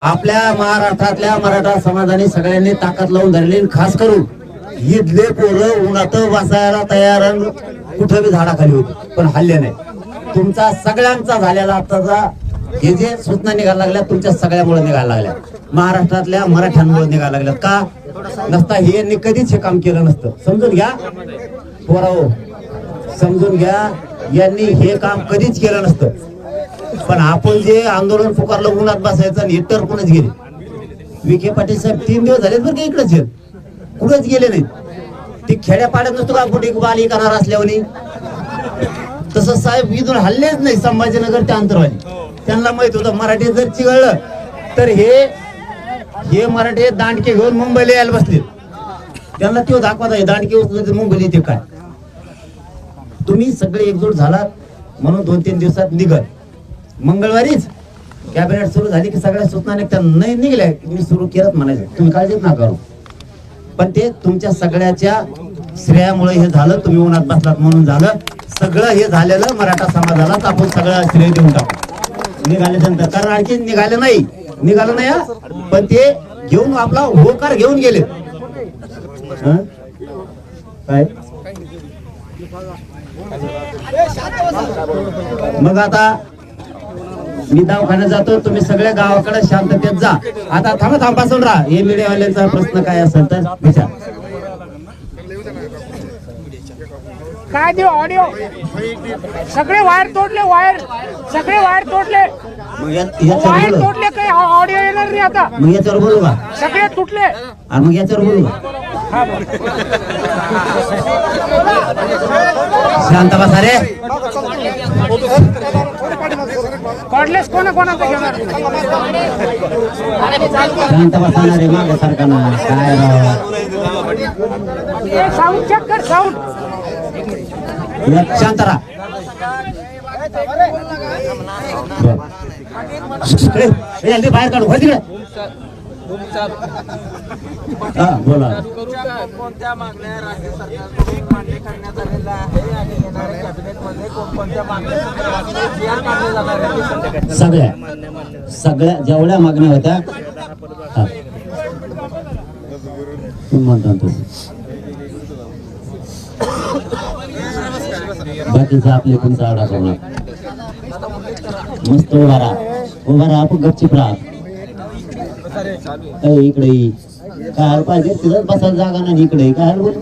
आपल्या महाराष्ट्रातल्या मराठा समाजाने सगळ्यांनी ताकद लावून धरली, खास करून इथले पोरं उन्हात बसायला तयार आणि कुठे बी झाडाखाली होते पण हल्ले नाही. तुमचा सगळ्यांचा झालेला आताचा हे जे सूचना निघायला लागल्या तुमच्या सगळ्यामुळे निघायला लागल्या, महाराष्ट्रातल्या मराठ्यांमुळे निघायला लागल्यात. का नसता हे यांनी कधीच हे काम केलं नसतं. समजून घ्या पोराओ, समजून घ्या, यांनी हे काम कधीच केलं नसतं. पण आपण जे आंदोलन पुकारलं उन्हात बसायचं आणि इतर कुणीच गेले. विखे पाटील साहेब 3 दिवस झाले बरं का इकडेच आहेत, कुठेच गेले नाही. ते खेड्यापाड्यात नसतो का कुठे बाली करणार असल्यावर, तसं साहेब इथून हल्लेच नाही. संभाजीनगर त्या अंतरवाली त्यांना माहित होतं मराठी जर चिघळलं तर हे मराठी दांडके घेऊन मुंबईला यायला बसले. त्यांना तो दाखवत आहे दांडके उचलले तर मुंबईला येते काय. तुम्ही सगळे एकजूट झालात म्हणून 2-3 दिवसात निघत. मंगळवारीच कॅबिनेट सुरू झाली की सगळ्या सूचना नाही निघल्या, मी सुरू केलं म्हणायचं, तुम्ही काळजीच ना करू. पण ते तुमच्या सगळ्याच्या श्रेयामुळे हे झालं. तुम्ही उन्हात बसलात म्हणून झालं. सगळं हे झालेलं मराठा समाजालाच आपण सगळं श्रेय देऊन टाकू निघाल्यानंतर. कारण आणखी निघालं नाही पण ते घेऊन आपला होकार घेऊन गेले. काय मग आता मी दवाखान्यात जातो, तुम्ही सगळ्या गावाकडे शांततेत जा. आता थांबा बसून राहा. हे मीडियावाल्यांचा प्रश्न काय असेल तर विचार. काय देऊ ऑडिओ सगळे वायर तोडले, सगळे वायर तोडले, वायर तोडले, काही ऑडिओ येणार नाही आता. मग याच्यावर बोलू का? सगळे तुटले. आणि मग याच्यावर बोलू का? शांत बसा रे. कॉर्डलेस कोणाचं घेणार? शांत बसा ना रे, मागे सारखा ना काय साऊंड चेक कर, साऊंड. शांत राहा. बाहेर काढू तिकडे. बोला. कोणत्या मागण्या राज्य सरकारकडून मान्य करण्यात आलेल्या आहे आणि येणाऱ्या कॅबिनेटमध्ये कोणत्या मागण्या सगळ्या जेवढ्या मागण्या होत्या बाकीचा आपले कोणता आढावा मस्त उभा राहा आपण गपचिप राहा. इकडे काय पाहिजे तिथं बसायला जागा नाही. इकडे काय बोल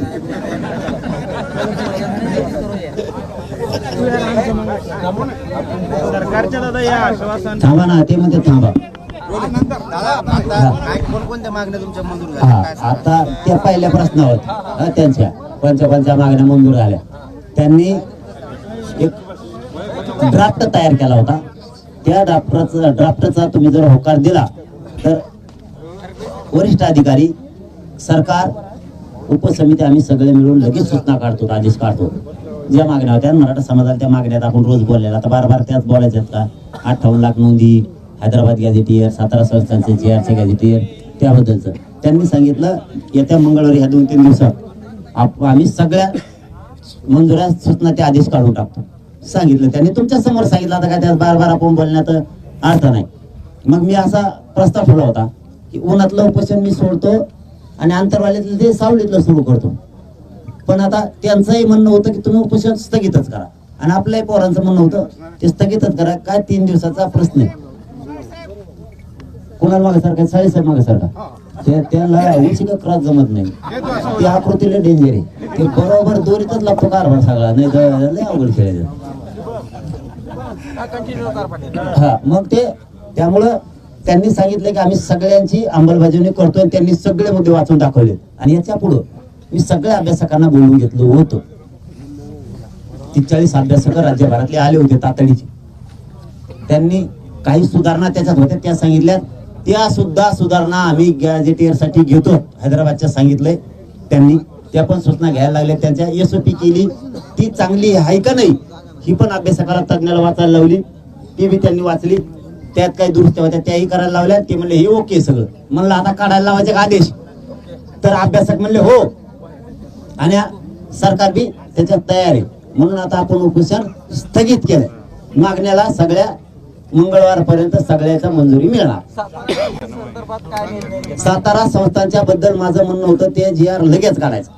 थांबा ना, ते मध्ये थांबा. कोणत्या मागण्या तुमच्या मंजूर आता त्या पहिल्या प्रश्नावर त्यांच्या कोणत्या मागण्या मंजूर झाल्या. त्यांनी एक ड्राफ्ट तयार केला होता. त्या ड्राफ्टचा तुम्ही जर होकार दिला तर वरिष्ठ अधिकारी, सरकार, उपसमिती आम्ही सगळे मिळून लगेच सूचना काढतो, आदेश काढतो. ज्या मागण्या होत्या मराठा समाजाला त्या मागण्यात आपण रोज बोललेला. आता बार त्याच बोलायच्यात का? 58 लाख नोंदी, हैदराबाद गॅझेटियर, 17 संस्थांचे JRC गॅझेटियर, त्याबद्दलचं त्यांनी सांगितलं येत्या मंगळवारी ह्या 2-3 दिवसात आम्ही सगळ्या मंजुऱ्या सूचना ते आदेश काढून टाकतो सांगितलं. त्यांनी तुमच्या समोर सांगितलं. आता काय त्यात बार आपण बोलण्यात अर्थ नाही. मग मी असा प्रस्ताव ठेवला होता की उन्हातलं उपोषण मी सोडतो आणि आंतरवाल्यातलं ते सावलीतलं सुरू करतो. पण आता त्यांचंही म्हणणं होतं की तुम्ही उपोषण स्थगितच करा आणि आपल्याही पोरांचं म्हणणं होतं ते स्थगितच करा. काय 3 दिवसाचा प्रश्न आहे. कोणाला मागे सारखा? साडेसाहेब मागे सारखा. त्याला उंची का क्रॉस जमत नाही. ते आकृतीला डेंजर आहे. ते बरोबर दोरीतच लागतो कारभार सगळा, नाही तर लय अवघड खेळायचं. हा मग ते त्यामुळं त्यांनी सांगितलं की आम्ही सगळ्यांची अंमलबजावणी करतोय. त्यांनी सगळे मुद्दे वाचून दाखवले आणि याच्या पुढं मी सगळ्या अभ्यासकांना बोलवून घेतलं होतं. 40 अभ्यासक राज्यभरातले आले होते तातडीचे. त्यांनी काही सुधारणा त्याच्यात होत्या त्या सांगितल्या. त्या सुद्धा सुधारणा आम्ही गॅझेटियर साठी घेतो हैदराबादच्या सांगितलंय त्यांनी. त्या पण सूचना घ्यायला लागल्या. त्यांच्या SOP केली ती चांगली आहे का नाही ही पण अभ्यासकाला तज्ञाला वाचायला लावली. ती बी त्यांनी वाचली. त्यात काही दुरुस्त्या होत्या त्याही करायला लावल्या. ते म्हणले हे ओके सगळं. म्हणलं आता काढायला लावायचे का आदेश? तर अभ्यासक म्हणले हो आणि सरकार बी त्याच्यात तयार आहे. म्हणून आता आपण उपोषण स्थगित केलंय. मागण्याला सगळ्या मंगळवारपर्यंत सगळ्याचा मंजुरी मिळणार. संदर्भात काय निर्णय घेतला? सातारा संस्थांच्या बद्दल माझं म्हणणं होतं ते GR लगेच काढायचं.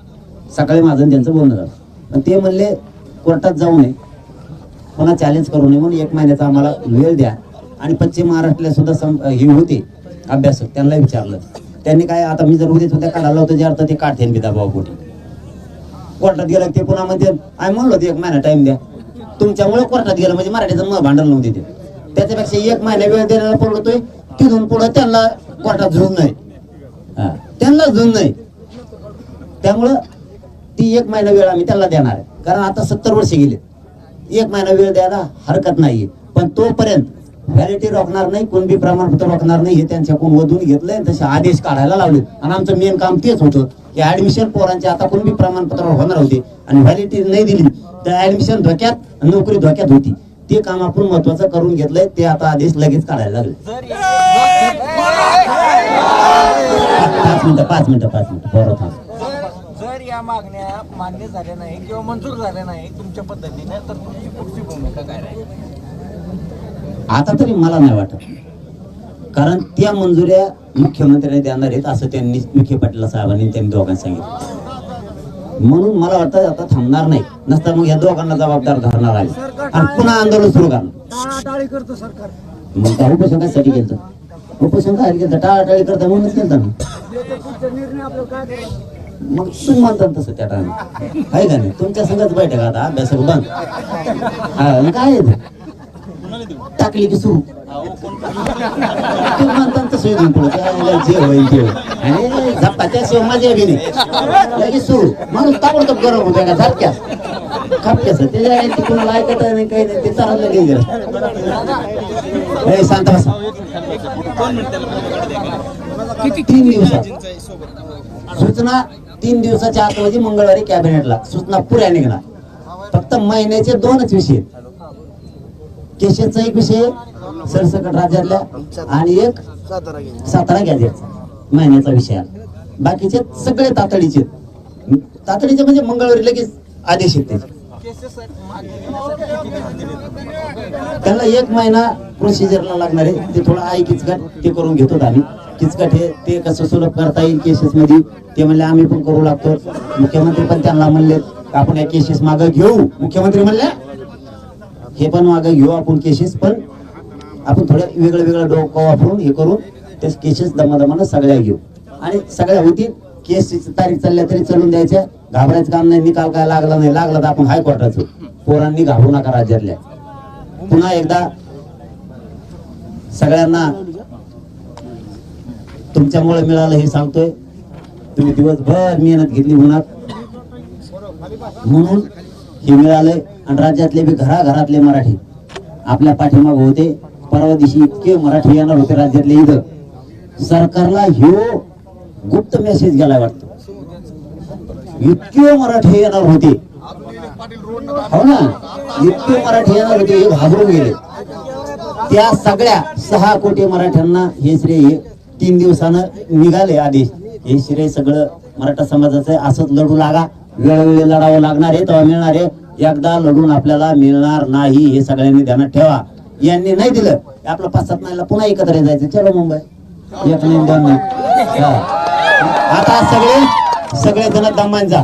सकाळी माझं आणि त्यांचं बोलणं झालं पण ते म्हणले कोर्टात जाऊ नये, पुन्हा चॅलेंज करू नये म्हणून 1 महिन्याचा आम्हाला वेळ द्या. आणि पश्चिम महाराष्ट्रातले सुद्धा हे होते अभ्यासक, त्यांना विचारलं. त्यांनी काय आता मी जर उद्याच उद्या काढायला होतं जे अर्थ ते काढते बिदा भाऊ पोटी. कोर्टात गेलं ते पुन्हा म्हणते आम्ही म्हणलो ते 1 महिना टाइम द्या. तुमच्यामुळे कोर्टात गेलं म्हणजे मराठीचं भांडण लावून देते. त्याच्यापेक्षा 1 महिना वेळ द्यायला पडतोय. तिथून पुढं त्यांना कोर्टात झुंज नाही, त्यांना झुंज नाही. त्यामुळं ती 1 महिना वेळ आम्ही त्यांना देणार आहे. कारण आता 70 वर्ष गेले, 1 महिना वेळ द्यायला हरकत नाहीये. पण तोपर्यंत व्हॅलिटी रोखणार नाही, कुणबी प्रमाणपत्र रोखणार नाही हे त्यांच्याकडून वधून घेतलंय. तसे आदेश काढायला लावले आणि आमचं मेन काम तेच होतं की ऍडमिशन पोरांचे आता कुणबी प्रमाणपत्र होणार होते आणि व्हॅलिटी नाही दिली तर ऍडमिशन धोक्यात, नोकरी धोक्यात होती. ते काम आपण महत्वाचं करून घेतलंय. ते आता आदेश लगेच काढायला लागले. 5 मिनिटं बरोबर थांब. जर या मागण्या मान्य झाल्या नाही किंवा मंजूर झाल्या नाही तुमच्या पद्धतीने तर तुमची पुढची भूमिका काय राहील? आता तरी मला नाही वाटत, कारण त्या मंजुऱ्या मुख्यमंत्र्यांनी देणार आहेत असं त्यांनी विखे पाटील साहेबांनी त्यांनी दोघांनी सांगितलं. म्हणून मला वाटतं आता थांबणार नाही, नसता मग या दोघांना जबाबदार धरणार आहे आणि पुन्हा आंदोलन सुरू करणार. करतो सरकार. मग त्या उपोषणासाठी गेलं, उपोषण काय गेलं टाळाटाळी करता म्हणूनच केलं ना. मग तुम्ही म्हणतात तसं त्या टाइम आहे का नाही. तुमच्या संघच बैठक आता अभ्यासक बंद. हा काय आहे ते? टाकली की सुरू तुम्ही म्हणतात तसं इथून पुढे जे होईल ते होईल. आणि झप्पा त्याशिवाय मजा बी नाही. लगेच सुरू म्हणून ताबडतोब गरम होतोय का झटक्या खपक्यास त्याच्या कुणाला ऐकत नाही काही नाही. ते चालत लगेच गेलं. शांत बसा. 3 दिवसात सूचना, 3 दिवसाच्या आतमध्ये मंगळवारी कॅबिनेटला सूचना पुऱ्या निघणार. फक्त महिन्याचे 2च विषय, केशेचा एक विषय सरसकट राज्यातल्या आणि एक सातारा गॅजेटचा महिन्याचा विषय. बाकीचे सगळे तातडीचे म्हणजे मंगळवारी लगेच आदेश येते. त्यांना 1 महिना प्रोसिजरला लागणार आहे. ते थोडं आहे किचकट, ते करून घेतो आम्ही. किचकट हे ते कसं सुलभ करता येईल केसेस मध्ये ते म्हणले आम्ही पण करू लागतो. मुख्यमंत्री पण त्यांना म्हणले आपण या केसेस मागं घेऊ. मुख्यमंत्री म्हणले हे पण मागं घेऊ आपण केसेस, पण आपण थोडं वेगळं डोकं वापरून हे करून ते केसेस दमादमानं सगळ्या घेऊ आणि सगळ्या होतील. केसची तारीख चालल्या तरी चालून द्यायच्या, घाबरायचं काम नाही. निकाल काय लागला नाही, लागला तर आपण हायकोर्टाचं. पोरांनी घाबरू नका राज्यातल्या. पुन्हा एकदा सगळ्यांना तुमच्यामुळे मिळालं हे सांगतोय. तुम्ही दिवसभर मेहनत घेतली उन्हात म्हणून हे मिळालंय. आणि राज्यातले बी घराघरातले मराठी आपल्या पाठीमागे होते. परवा दिवशी इतके मराठी येणार होते राज्यातले. इथं सरकारला ह्यो गुप्त मेसेज गेला वाटतं. इतके मराठी येणार होते, हो ना, इतके मराठी येणार होते हे घाबरून गेले. त्या सगळ्या 6 कोटी मराठ्यांना हे श्रेय 3 दिवसानं निघाले आदेश. हे श्रेय सगळं मराठा समाजाचं आहे. असंच लढू लागा. वेळोवेळी लढावं लागणार आहे, तेव्हा मिळणार आहे. एकदा लढून आपल्याला मिळणार नाही हे सगळ्यांनी ध्यानात ठेवा. यांनी नाही दिलं आपलं 5-7 महिन्याला पुन्हा एकत्र जायचं. चलो मुंबई 1 नाही 2 नाही. आता सगळे जण दमांचा